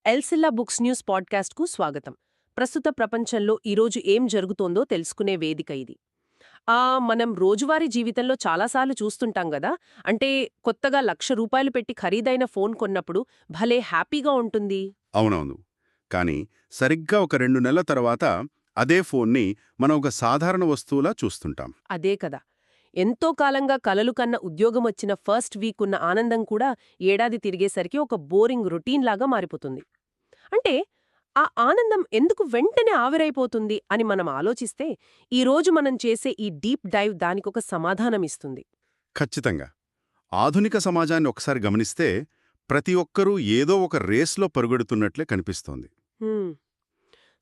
ఎల్సిల్లా books news పాడ్కాస్ట్కు స్వాగతం. ప్రస్తుత ప్రపంచంలో ఈరోజు ఏం జరుగుతోందో తెలుసుకునే వేదిక ఇది. మనం రోజువారీ జీవితంలో చాలాసార్లు చూస్తుంటాం గదా. అంటే కొత్తగా ₹1,00,000 పెట్టి ఖరీదైన ఫోన్ కొన్నప్పుడు భలే హ్యాపీగా ఉంటుంది. అవునవును. కానీ సరిగ్గా ఒక 2 నెలల తర్వాత అదే ఫోన్ని మనం ఒక సాధారణ వస్తువులా చూస్తుంటాం. అదే కదా. ఎంతో కాలంగా కలలు కన్న ఉద్యోగమొచ్చిన ఫస్ట్ వీక్ ఉన్న ఆనందం కూడా ఏడాది తిరిగేసరికి ఒక బోరింగ్ రొటీన్ లాగా మారిపోతుంది. అంటే ఆ ఆనందం ఎందుకు వెంటనే ఆవిరైపోతుంది అని మనం ఆలోచిస్తే ఈరోజు మనం చేసే ఈ డీప్ డైవ్ దానికొక సమాధానమిస్తుంది. ఖచ్చితంగా. ఆధునిక సమాజాన్ని ఒకసారి గమనిస్తే ప్రతి ఒక్కరూ ఏదో ఒక రేస్లో పరుగెడుతున్నట్లే కనిపిస్తోంది. హ్మ్.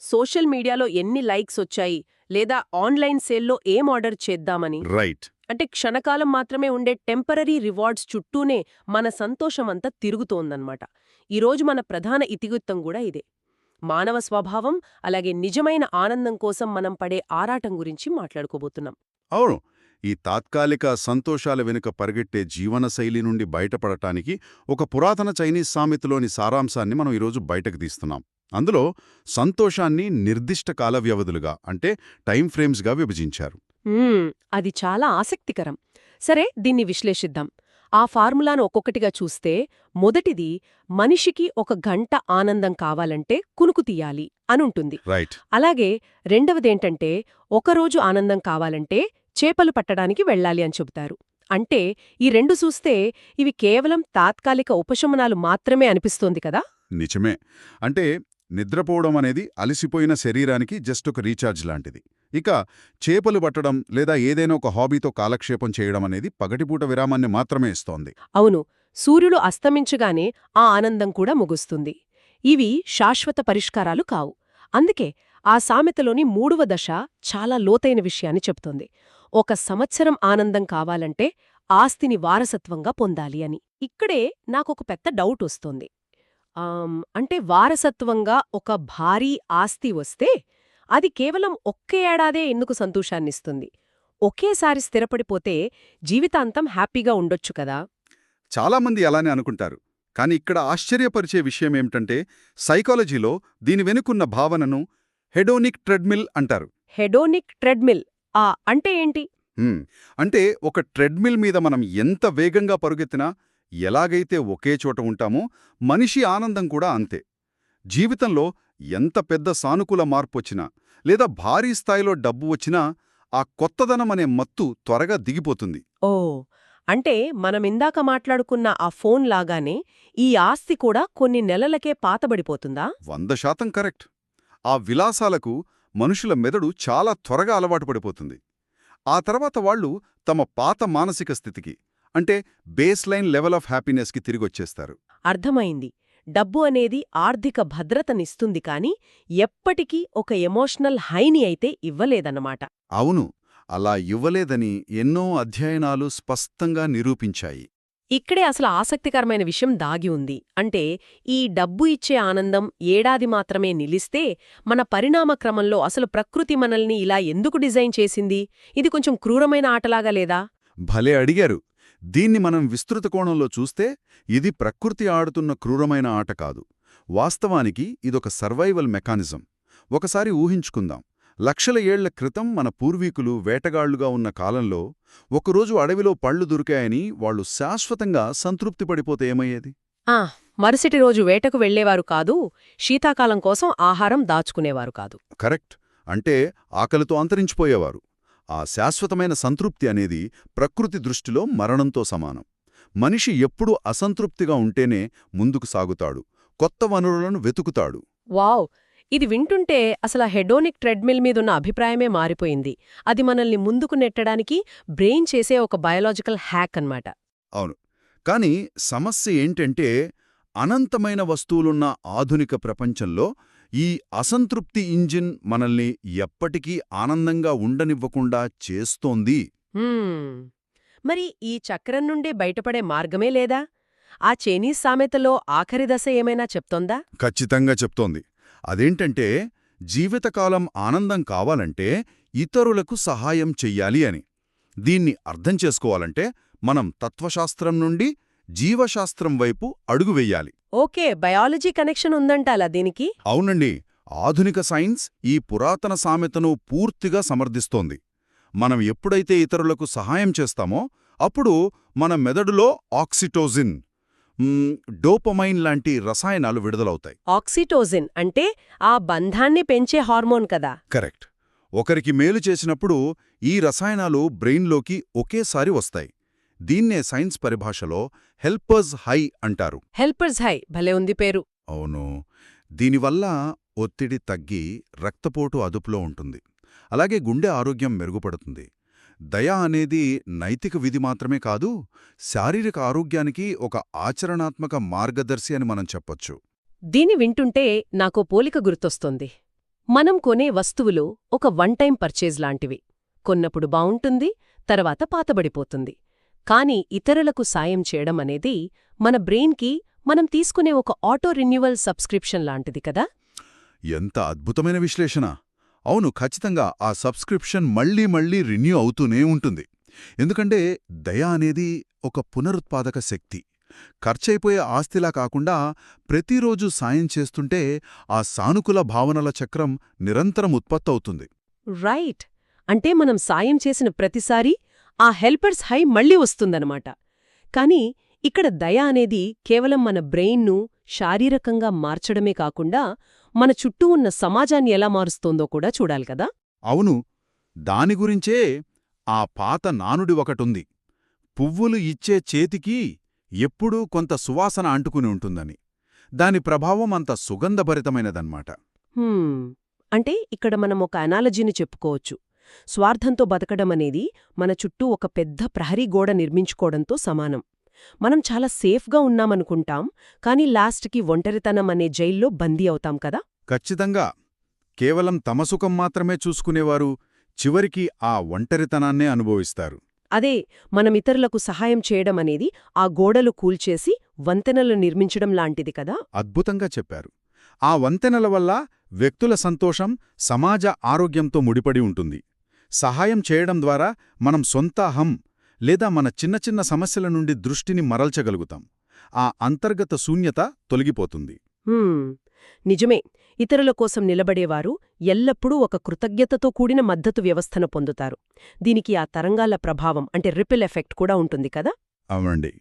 సోషల్ మీడియాలో ఎన్ని లైక్స్ వచ్చాయి, లేదా ఆన్లైన్ సేల్లో ఏం ఆర్డర్ చేద్దామని, రైట్. అంటే క్షణకాలం మాత్రమే ఉండే టెంపరరీ రివార్డ్స్ చుట్టూనే మన సంతోషమంతా తిరుగుతోందన్నమాట. ఈరోజు మన ప్రధాన ఇతివృత్తం కూడా ఇదే. మానవ స్వభావం, అలాగే నిజమైన ఆనందం కోసం మనం పడే ఆరాటం గురించి మాట్లాడుకోబోతున్నాం. అవును. ఈ తాత్కాలిక సంతోషాల వెనుక పరిగెట్టే జీవనశైలి నుండి బయటపడటానికి ఒక పురాతన చైనీస్ సామెతలోని సారాంశాన్ని మనం ఈరోజు బయటకు తీస్తున్నాం. అందులో సంతోషాన్ని నిర్దిష్ట కాల వ్యవధులుగా అంటే టైం ఫ్రేమ్స్గా విభజించారు. అది చాలా ఆసక్తికరం. సరే, దీన్ని విశ్లేషిద్దాం. ఆ ఫార్ములాను ఒక్కొక్కటిగా చూస్తే, మొదటిది మనిషికి 1 గంట ఆనందం కావాలంటే కునుకు తీయాలి అనుంటుంది. రైట్. అలాగే రెండవదేంటంటే, ఒకరోజు ఆనందం కావాలంటే చేపలు పట్టడానికి వెళ్ళాలి అని చెబుతారు. అంటే ఈ రెండు చూస్తే ఇవి కేవలం తాత్కాలిక ఉపశమనాలు మాత్రమే అనిపిస్తోంది కదా. నిజమే. అంటే నిద్రపోవడం అనేది అలసిపోయిన శరీరానికి జస్ట్ ఒక రీఛార్జ్ లాంటిది. ఇక చేపలు పట్టడం లేదా ఏదైనా ఒక హాబీతో కాలక్షేపం చేయడం అనేది పగటిపూట విరామాన్ని మాత్రమే ఇస్తోంది. అవును, సూర్యుడు అస్తమించగానే ఆ ఆనందం కూడా ముగుస్తుంది. ఇవి శాశ్వత పరిష్కారాలు కావు. అందుకే ఆ సామెతలోని 3వ దశ చాలా లోతైన విషయాన్ని చెప్తోంది. 1 సంవత్సరం ఆనందం కావాలంటే ఆస్తిని వారసత్వంగా పొందాలి అని. ఇక్కడే నాకొక పెద్ద డౌట్ వస్తోంది. అంటే వారసత్వంగా ఒక భారీ ఆస్తి వస్తే అది కేవలం ఒక్క ఏడాదే ఎందుకు సంతోషాన్నిస్తుంది? ఒకేసారి స్థిరపడిపోతే జీవితాంతం హ్యాపీగా ఉండొచ్చు కదా. చాలామంది అలానే అనుకుంటారు. కానీ ఇక్కడ ఆశ్చర్యపరిచే విషయమేమిటంటే సైకాలజీలో దీని వెనుకున్న భావనను హెడోనిక్ ట్రెడ్మిల్ అంటారు. హెడోనిక్ ట్రెడ్మిల్ అంటే ఏంటి? అంటే ఒక ట్రెడ్మిల్ మీద మనం ఎంత వేగంగా పరుగెత్తినా, ఎలాగైతే ఒకే చోట ఉంటామో మనిషి ఆనందం కూడా అంతే. జీవితంలో ఎంత పెద్ద సానుకూల మార్పొచ్చినా లేదా భారీ స్థాయిలో డబ్బు వచ్చినా ఆ కొత్తదనం అనే మత్తు త్వరగా దిగిపోతుంది. ఓ, అంటే మనమిందాక మాట్లాడుకున్న ఆ ఫోన్ లాగానే ఈ ఆస్తి కూడా కొన్ని నెలలకే పాతబడిపోతుందా? 100% కరెక్ట్. ఆ విలాసాలకు మనుషుల మెదడు చాలా త్వరగా అలవాటు పడిపోతుంది. ఆ తర్వాత వాళ్ళు తమ పాత మానసిక స్థితికి అంటే బేస్ లైన్ లెవెల్ ఆఫ్ హ్యాపీనెస్కి తిరిగొచ్చేస్తారు. అర్థమైంది. డబ్బు అనేది ఆర్థిక భద్రతనిస్తుంది కాని ఎప్పటికీ ఒక ఎమోషనల్ హైని అయితే ఇవ్వలేదన్నమాట. అవును, అలా ఇవ్వలేదని ఎన్నో అధ్యయనాలు స్పష్టంగా నిరూపించాయి. ఇక్కడే అసలు ఆసక్తికరమైన విషయం దాగి ఉంది. అంటే ఈ డబ్బు ఇచ్చే ఆనందం ఏడాది మాత్రమే నిలిస్తే మన పరిణామ క్రమంలో అసలు ప్రకృతి మనల్ని ఇలా ఎందుకు డిజైన్ చేసింది? ఇది కొంచెం క్రూరమైన ఆటలాగా లేదా? భలే అడిగారు. దీన్ని మనం విస్తృత కోణంలో చూస్తే ఇది ప్రకృతి ఆడుతున్న క్రూరమైన ఆట కాదు. వాస్తవానికి ఇదొక సర్వైవల్ మెకానిజం. ఒకసారి ఊహించుకుందాం. లక్షల ఏళ్ల క్రితం మన పూర్వీకులు వేటగాళ్లుగా ఉన్న కాలంలో ఒకరోజు అడవిలో పళ్ళు దొరికాయని వాళ్లు శాశ్వతంగా సంతృప్తి పడిపోతే ఏమయ్యేది? మరుసటి రోజు వేటకు వెళ్లేవారు కాదు, శీతాకాలం కోసం ఆహారం దాచుకునేవారు కాదు. కరెక్ట్. అంటే ఆకలితో అంతరించిపోయేవారు. ఆ శాశ్వతమైన సంతృప్తి అనేది ప్రకృతి దృష్టిలో మరణంతో సమానం. మనిషి ఎప్పుడూ అసంతృప్తిగా ఉంటేనే ముందుకు సాగుతాడు, కొత్త వనరులను వెతుకుతాడు. వావ్! ఇది వింటుంటే అసలు హెడోనిక్ ట్రెడ్మిల్ మీదున్న అభిప్రాయమే మారిపోయింది. అది మనల్ని ముందుకు నెట్టడానికి బ్రెయిన్ చేసే ఒక బయోలాజికల్ హ్యాక్ అన్నమాట. అవును. కాని సమస్య ఏంటంటే అనంతమైన వస్తువులున్న ఆధునిక ప్రపంచంలో ఈ అసంతృప్తి ఇంజిన్ మనల్ని ఎప్పటికీ ఆనందంగా ఉండనివ్వకుండా చేస్తోంది. మరి ఈ చక్రం నుండి బయటపడే మార్గమే లేదా? ఆ చైనీస్ సామెతలో ఆఖరి దశ ఏమైనా చెప్తోందా? ఖచ్చితంగా చెప్తోంది. అదేంటంటే జీవితకాలం ఆనందం కావాలంటే ఇతరులకు సహాయం చెయ్యాలి అని. దీన్ని అర్థం చేసుకోవాలంటే మనం తత్వశాస్త్రం నుండి జీవశాస్త్రం వైపు అడుగు వెయ్యాలి. ఓకే, బయాలజీ కనెక్షన్ ఉందంటాలా దీనికి? అవునండి, ఆధునిక సైన్స్ ఈ పురాతన సామెతను పూర్తిగా సమర్థిస్తోంది. మనం ఎప్పుడైతే ఇతరులకు సహాయం చేస్తామో అప్పుడు మన మెదడులో ఆక్సిటోసిన్, డోపమైన్ లాంటి రసాయనాలు విడుదలవుతాయి. ఆక్సిటోసిన్ అంటే ఆ బంధాన్ని పెంచే హార్మోన్ కదా? కరెక్ట్. ఒకరికి మేలు చేసినప్పుడు ఈ రసాయనాలు బ్రెయిన్లోకి ఒకేసారి వస్తాయి. దీన్నే సైన్స్ పరిభాషలో హెల్పర్స్ హై అంటారు. హెల్పర్స్ హై, భలే ఉంది పేరు. అవును. దీనివల్ల ఒత్తిడి తగ్గి రక్తపోటు అదుపులో ఉంటుంది. అలాగే గుండె ఆరోగ్యం మెరుగుపడుతుంది. దయ అనేది నైతిక విధి మాత్రమే కాదు, శారీరక ఆరోగ్యానికి ఒక ఆచరణాత్మక మార్గదర్శి అని మనం చెప్పొచ్చు. దీని వింటుంటే నాకో పోలిక గుర్తొస్తుంది. మనం కొనే వస్తువులు ఒక వన్ టైం పర్చేజ్ లాంటివి. కొన్నప్పుడు బావుంటుంది, తర్వాత పాతబడిపోతుంది. కానీ ఇతరులకు సాయం చేయడం అనేది మన బ్రెయిన్కి మనం తీసుకునే ఒక ఆటో రిన్యూవల్ సబ్స్క్రిప్షన్ లాంటిది కదా? ఎంత అద్భుతమైన విశ్లేషణ! అవును, ఖచ్చితంగా ఆ సబ్స్క్రిప్షన్ మళ్లీ మళ్లీ రిన్యూ అవుతూనే ఉంటుంది. ఎందుకంటే దయ అనేది ఒక పునరుత్పాదక శక్తి. ఖర్చయిపోయే ఆస్తిలా కాకుండా ప్రతిరోజూ సాయం చేస్తుంటే ఆ సానుకూల భావనల చక్రం నిరంతరం ఉత్పత్తవుతుంది. రైట్. అంటే మనం సాయం చేసిన ప్రతిసారీ ఆ హెల్పర్స్ హై మళ్ళీ వస్తుందన్నమాట. కానీ ఇక్కడ దయ అనేది కేవలం మన బ్రెయిన్ను శారీరకంగా మార్చడమే కాకుండా మన చుట్టూ ఉన్న సమాజాన్ని ఎలా మారుస్తోందో కూడా చూడాలి కదా? అవును, దాని గురించే ఆ పాత నానుడి ఒకటుంది. పువ్వులు ఇచ్చే చేతికి ఎప్పుడూ కొంత సువాసన అంటుకుని ఉంటుందని. దాని ప్రభావం అంత సుగంధభరితమైనదన్నమాట. అంటే ఇక్కడ మనం ఒక అనాలజీని చెప్పుకోవచ్చు. స్వార్థంతో బతకడమనేది మన చుట్టూ ఒక పెద్ద ప్రహరీ గోడ నిర్మించుకోవడంతో సమానం. మనం చాలా సేఫ్గా ఉన్నామనుకుంటాం, కానీ లాస్ట్కి ఒంటరితనం అనే జైల్లో బందీ అవుతాం కదా? ఖచ్చితంగా. కేవలం తమ సుఖం మాత్రమే చూసుకునేవారు చివరికి ఆ ఒంటరితనాన్నే అనుభవిస్తారు. అదే, మనం ఇతరులకు సహాయం చేయడమనేది ఆ గోడలు కూల్చేసి వంతెనలు నిర్మించడం లాంటిది కదా? అద్భుతంగా చెప్పారు. ఆ వంతెనల వల్ల వ్యక్తుల సంతోషం, సమాజ ఆరోగ్యంతో ముడిపడి ఉంటుంది. సహాయం చేయడం ద్వారా మనం సొంత అహం లేదా మన చిన్న చిన్న సమస్యల నుండి దృష్టిని మరల్చగలుగుతాం. ఆ అంతర్గత శూన్యత తొలగిపోతుంది. నిజమే. ఇతరుల కోసం నిలబడేవారు ఎల్లప్పుడూ ఒక కృతజ్ఞతతో కూడిన మద్దతు వ్యవస్థను పొందుతారు. దీనికి ఆ తరంగాల ప్రభావం అంటే రిపిల్ ఎఫెక్ట్ కూడా ఉంటుంది కదా? అవునండి.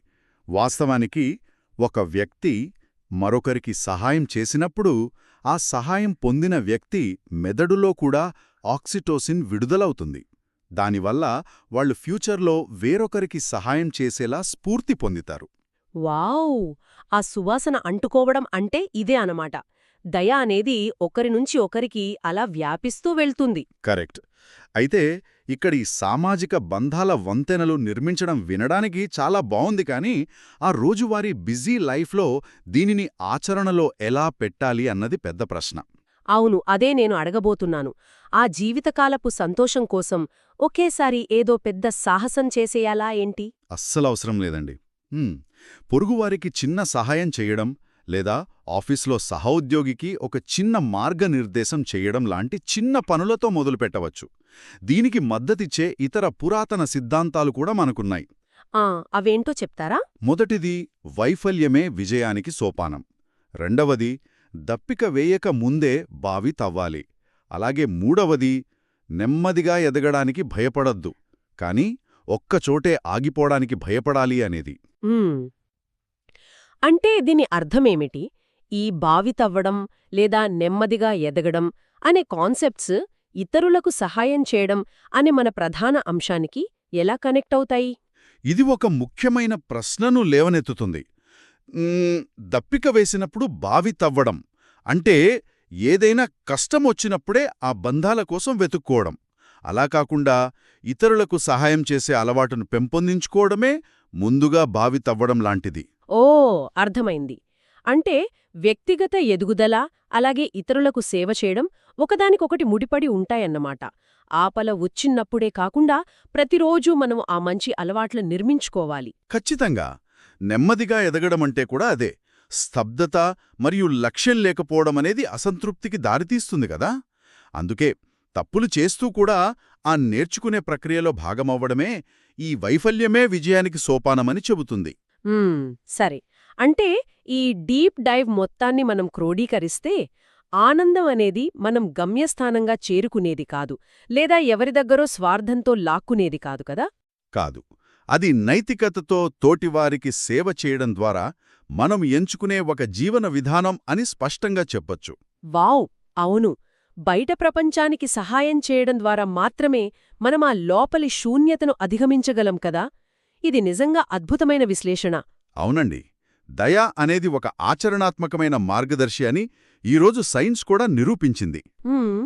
వాస్తవానికి ఒక వ్యక్తి మరొకరికి సహాయం చేసినప్పుడు ఆ సహాయం పొందిన వ్యక్తి మెదడులో కూడా ఆక్సిటోసిన్ విడుదలవుతుంది. దానివల్ల వాళ్ళు ఫ్యూచర్లో వేరొకరికి సహాయం చేసేలా స్ఫూర్తి పొందుతారు. వావ్! ఆ సువాసన అంటుకోవడం అంటే ఇదే అనమాట. దయ అనేది ఒకరి నుంచి ఒకరికి అలా వ్యాపిస్తూ వెళ్తుంది. కరెక్ట్. అయితే ఇక్కడి సామాజిక బంధాల వంతెనలు నిర్మించడం వినడానికి చాలా బావుంది, కానీ ఆ రోజువారీ బిజీ లైఫ్లో దీనిని ఆచరణలో ఎలా పెట్టాలి అన్నది పెద్ద ప్రశ్న. అవును, అదే నేను అడగబోతున్నాను. ఆ జీవితకాలపు సంతోషం కోసం ఒకేసారి ఏదో పెద్ద సాహసం చేసేయాలా ఏంటి? అస్సలవసరం లేదండి. పొరుగువారికి చిన్న సహాయం చేయడం లేదా ఆఫీస్లో సహోద్యోగికి ఒక చిన్న మార్గనిర్దేశం చేయడం లాంటి చిన్న పనులతో మొదలుపెట్టవచ్చు. దీనికి మద్దతిచ్చే ఇతర పురాతన సిద్ధాంతాలు కూడా మనకున్నాయి. అవేంటో చెప్తారా? మొదటిది వైఫల్యమే విజయానికి సోపానం. రెండవది దప్పిక వేయక ముందే బావి తవ్వాలి. అలాగే మూడవది నెమ్మదిగా ఎదగడానికి భయపడద్దు, కానీ ఒక్కచోటే ఆగిపోవడానికి భయపడాలి అనేది. అంటే దీని అర్థమేమిటి? ఈ బావి తవ్వడం లేదా నెమ్మదిగా ఎదగడం అనే కాన్సెప్ట్స్ ఇతరులకు సహాయం చేయడం అనే మన ప్రధాన అంశానికి ఎలా కనెక్ట్ అవుతాయి? ఇది ఒక ముఖ్యమైన ప్రశ్నను లేవనెత్తుతుంది. దప్పిక వేసినప్పుడు బావి తవ్వడం అంటే ఏదైనా కష్టమొచ్చినప్పుడే ఆ బంధాల కోసం వెతుక్కోవడం. అలా కాకుండా ఇతరులకు సహాయం చేసే అలవాటును పెంపొందించుకోవడమే ముందుగా బావి తవ్వడం లాంటిది. అర్థమైంది. అంటే వ్యక్తిగత ఎదుగుదల అలాగే ఇతరులకు సేవ చేయడం ఒకదానికొకటి ముడిపడి ఉంటాయన్నమాట. ఆపల వచ్చినప్పుడే కాకుండా ప్రతిరోజూ మనం ఆ మంచి అలవాట్ల నిర్మించుకోవాలి. ఖచ్చితంగా. నెమ్మదిగా ఎదగడమంటే కూడా అదే. స్తబ్దత మరియు లక్ష్యం లేకపోవడమనేది అసంతృప్తికి దారితీస్తుంది కదా. అందుకే తప్పులు చేస్తూ కూడా ఆ నేర్చుకునే ప్రక్రియలో భాగమవ్వడమే ఈ వైఫల్యమే విజయానికి సోపానమని చెబుతుంది. సరే. అంటే ఈ డీప్ డైవ్ మొత్తాన్ని మనం క్రోడీకరిస్తే ఆనందం అనేది మనం గమ్యస్థానంగా చేరుకునేది కాదు, లేదా ఎవరి దగ్గరో స్వార్థంతో లాక్కునేది కాదు కదా? కాదు. అది నైతికతతో తోటివారికి సేవ చేయడం ద్వారా మనం ఎంచుకునే ఒక జీవన విధానం అని స్పష్టంగా చెప్పొచ్చు. వావ్! అవును. బయట ప్రపంచానికి సహాయం చేయడం ద్వారా మాత్రమే మనం ఆ లోపలి శూన్యతను అధిగమించగలం కదా? ఇది నిజంగా అద్భుతమైన విశ్లేషణ. అవునండి. దయ అనేది ఒక ఆచరణాత్మకమైన మార్గదర్శి అని ఈరోజు సైన్స్ కూడా నిరూపించింది. హ్మ్.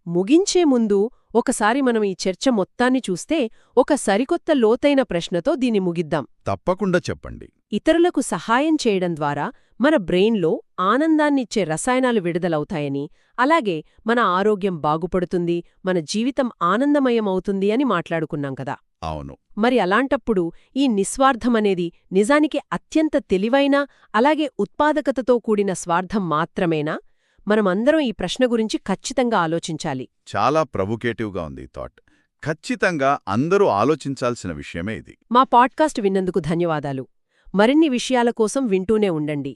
ముగించే ముందు ఒకసారి మనం ఈ చర్చ మొత్తాన్ని చూస్తే ఒక సరికొత్త లోతైన ప్రశ్నతో దీన్ని ముగిద్దాం. తప్పకుండా చెప్పండి. ఇతరులకు సహాయం చేయడం ద్వారా మన బ్రెయిన్లో ఆనందాన్నిచ్చే రసాయనాలు విడుదలవుతాయని, అలాగే మన ఆరోగ్యం బాగుపడుతుంది, మన జీవితం ఆనందమయమవుతుంది అని మాట్లాడుకున్నాం కదా. అవును. మరి అలాంటప్పుడు ఈ నిస్వార్థమనేది నిజానికి అత్యంత తెలివైన, అలాగే ఉత్పాదకతతో కూడిన స్వార్థం మాత్రమేనా? మనమందరం ఈ ప్రశ్న గురించి ఖచ్చితంగా ఆలోచించాలి. చాలా ప్రొవొకేటివ్గా ఉంది థాట్. ఖచ్చితంగా అందరూ ఆలోచించాల్సిన విషయమే ఇది. మా పాడ్కాస్ట్ విన్నందుకు ధన్యవాదాలు. మరిన్ని విషయాల కోసం వింటూనే ఉండండి.